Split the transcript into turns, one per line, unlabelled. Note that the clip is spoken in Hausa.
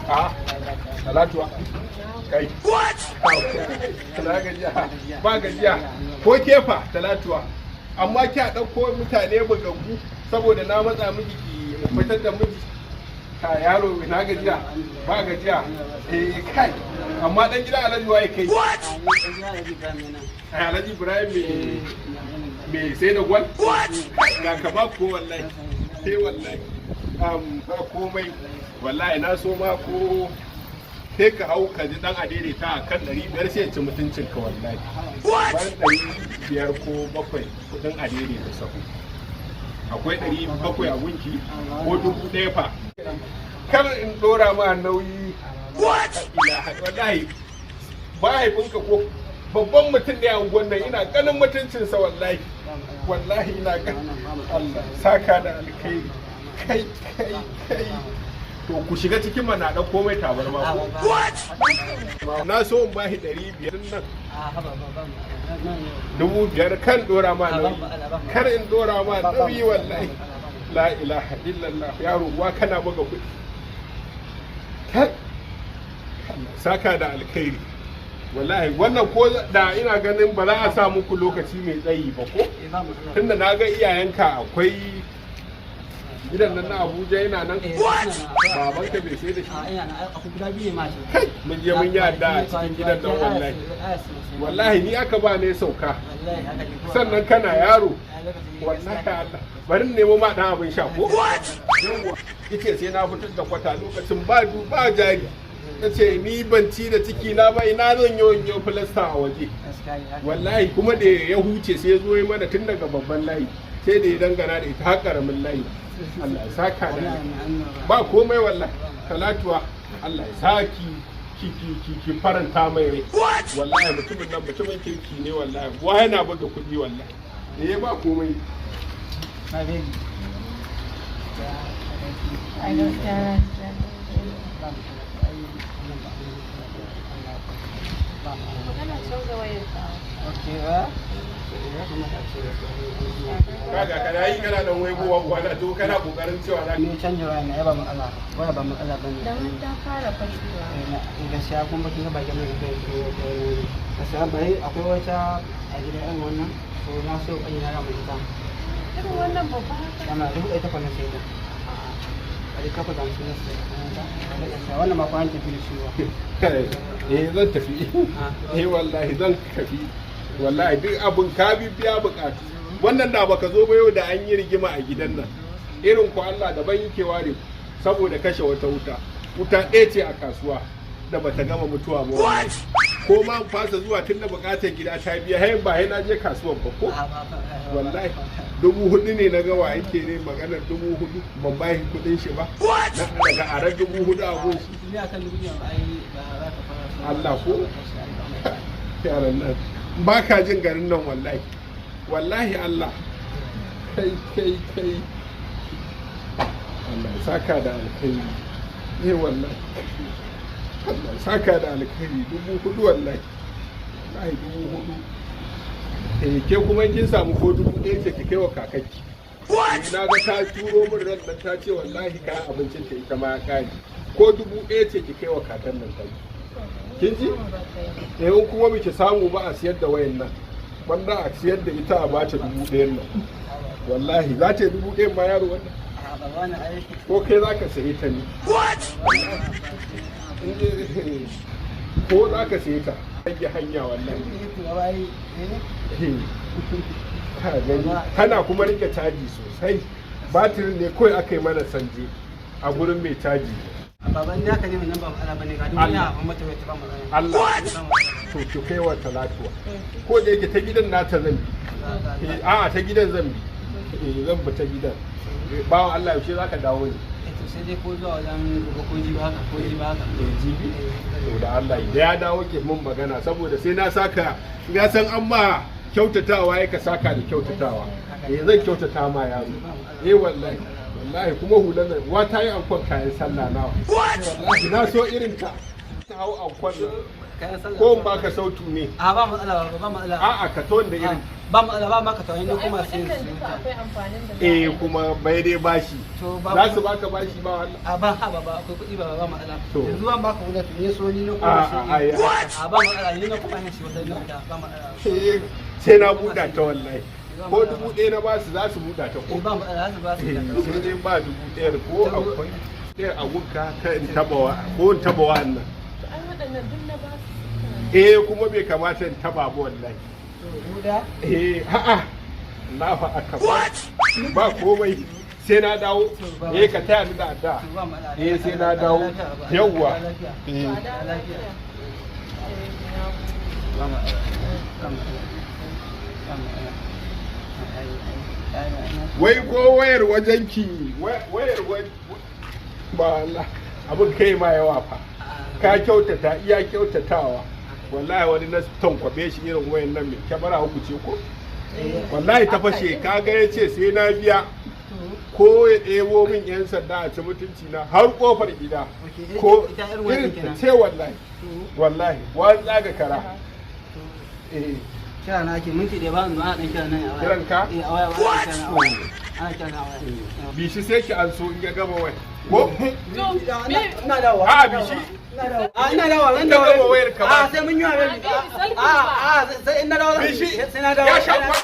a talatuwa kai na gajiya ba gajiya ko kefa talatuwa amma kya ɗauko mutane bugaggu saboda na matsa miki ki fitar da miji ka yaro na gajiya ba gajiya kai amma dan gida Alhaji waye kai Alhaji Ibrahim me sai da gwal ga ka ba ko wallahi sai wallahi ba komai wallahi na so ma ko sai ka hau ka ji dan adaidaita a kan 500 sai ci mutuncin ka wallahi bayan 500 ko 7 kudin adaidaita sahu akwai 700 a gunki ko 1000 fa kar in dora ma nauyi wallahi mahaifinka ko babban mutum ne a unguwan nan ina ganin mutuncinsa wallahi wallahi ina ganin Allah saka da alkhairi kai to ku shiga cikin mana da komai tabarma ko na so in bashi 500 nan 5,000 kan dora ma nauyi kar in dora ma nauyi wallahi la ilaha illallah yaro wa kana buga kuɗi saka da alkhairi wallahi wannan ko da ina ganin ba za a sa muku lokaci mai tsayi ba ko tunda na ga iyayenka akwai gidan nan na Abuja yana nan babanka bai sai da shi kai mun je mun yada a cikin gidan nan wallahi ni aka ba ne sauka sannan kana yaro wallahi Allah bari nemo ma dan abin sha ko yace sai na fitar da kwata lokacin ba jari nace ni ban ci da ciki na ba ina zan yi filasta a waje wallahi kuma da ya huce sai ya zo yi mana tun daga babban layi sai da ya dangana da ita har karamin layi Allah ya saka da ba komai wallahi talatuwa Allah ya saki ki faranta mai rai wallahi mutumin nan mutumin kirki ne wallahi wa yana buga kuɗi wallahi ba komai kaga kana yi kana dan waigowa kwana to kana kokarin cewa za
ni canji waya na ba matsala waya ba matsala bane
dan ta fara fashewa
gaskiya kun bakin ba ga mai kai gaskiya bai akwai wata a gidan ɗan wannan to na so kai na mai ta
irin wannan babba haka
kana duk ita kwana sai da a kafa da su ne sai wannan ma kwan tafi shi wa
zan tafi wallahi zan tafi wallahi duk abun ka biya bukatu wannan da baka zo ba yau da an yi rigima a gidan nan irin ku Allah daban yake ware saboda kashe wata wuta ɗaya ce a kasuwa da bata gama mutuwa ba ko ma fasa zuwa tun da bukatar gida ta biya hayan ba na je kasuwan ba ko wallahi 4,000 ne na gawa yake ne maganar 4,000 ban bayan kudin shi ba na daga arar 4,000 a gun shi Allah ko yaran nan ba ka jin garin nan wallahi Allah kai Allah saka da alkhairi wallahi Allah saka da alkhairi 4,000 wallahi 4,000 ke kuma kin samu ko 1,000 ce ki kai wa kakaki na ga ta turo min ran nan ta ce wallahi kayan abincin ta ita ma ya kare ko 1,000 ce ki kai wa kakan nan ta kin ji in kuma biki samu ba a siyar da wayan nan wanda a siyar da ita a bata 1,000 nan wallahi za ta yi 1,000 ma yaro wannan ko kai za ka sayi ta ne ko za ka sayi ta rage hanya wallahi kana kuma rike caji sosai batirin ne kawai aka yi mana sanje a gurin mai caji
baban da ka ne nan ba matsala bane ga duniya ba mata wata ba matsala
Allah to ki kai wa talatuwa ko da yake ta gidan nata zan bi a'a ta gidan zan bi zan bi ta gidan bawan Allah yaushe zaka dawo ne
to sai dai ko zuwa wajen ko ji ba haka
jibi to da Allah da ya dawo ke mun magana saboda sai na saka ga san an ma kyautatawa ya ka saka da kyautatawa zan kyautata ma yaro wallahi kuma hulan nan wa ta yi ankon kayan sallah nawa wallahi na so irin ta hau ankon nan ko in baka sautu ne
a ba matsala
a'a ka to da irin
ba matsala ba maka tawayin ne kuma sai
kuɗin nan duka akwai amfanin da za a yi.
kuma bai dai bashi
to ba
za su baka bashi ba wannan
a ba ha ba akwai kuɗi ba matsala
To.
yanzu an baka wuta to ne so ni na kuma sai
a
ba matsala ni na kuma yin shi wata na fita ba matsala
sai na buɗa ta wallahi ko 1000 na basu za su buɗa ta ko
ba matsala za su ba su
sai dai ba 1000 ko akwai ɗaya a gunka ka in taba wa ko in taba wannan
To ai waɗannan duk na ba su.
kuma bai kamata in taba ba wallahi
guda
a'a Allahu akbar ba komai sai na dawo ka taya ni da adda
ba matsala
sai na dawo yawwa
To a da lafiya.
ba matsala ba matsala
wai ko wayar wajenki wayar ba Allah abin kai ma yawa fa ka kyautata iya kyautatawa wallahi wani na tankwabe shi irin wayan nan mai kyamara uku ce ko wallahi ta fashe kaga ya ce sai na biya ko ya ɗebo min yan sanda a ci mutunci na har kofar gida ko irin ta ce wallahi wani tsaga kara
kira na ake minti da ba ana dan kira nan a waya
kiran ka
a waya ba ana kira na a waya ana kira na a waya
bishi sai ki an so in ya gama wai ko
ina dawowa
a bishi
ina dawowa
in ka gama wayar ka ba
sai mun yi wa sai ina dawowa
bishi
sai na dawo
ya shafa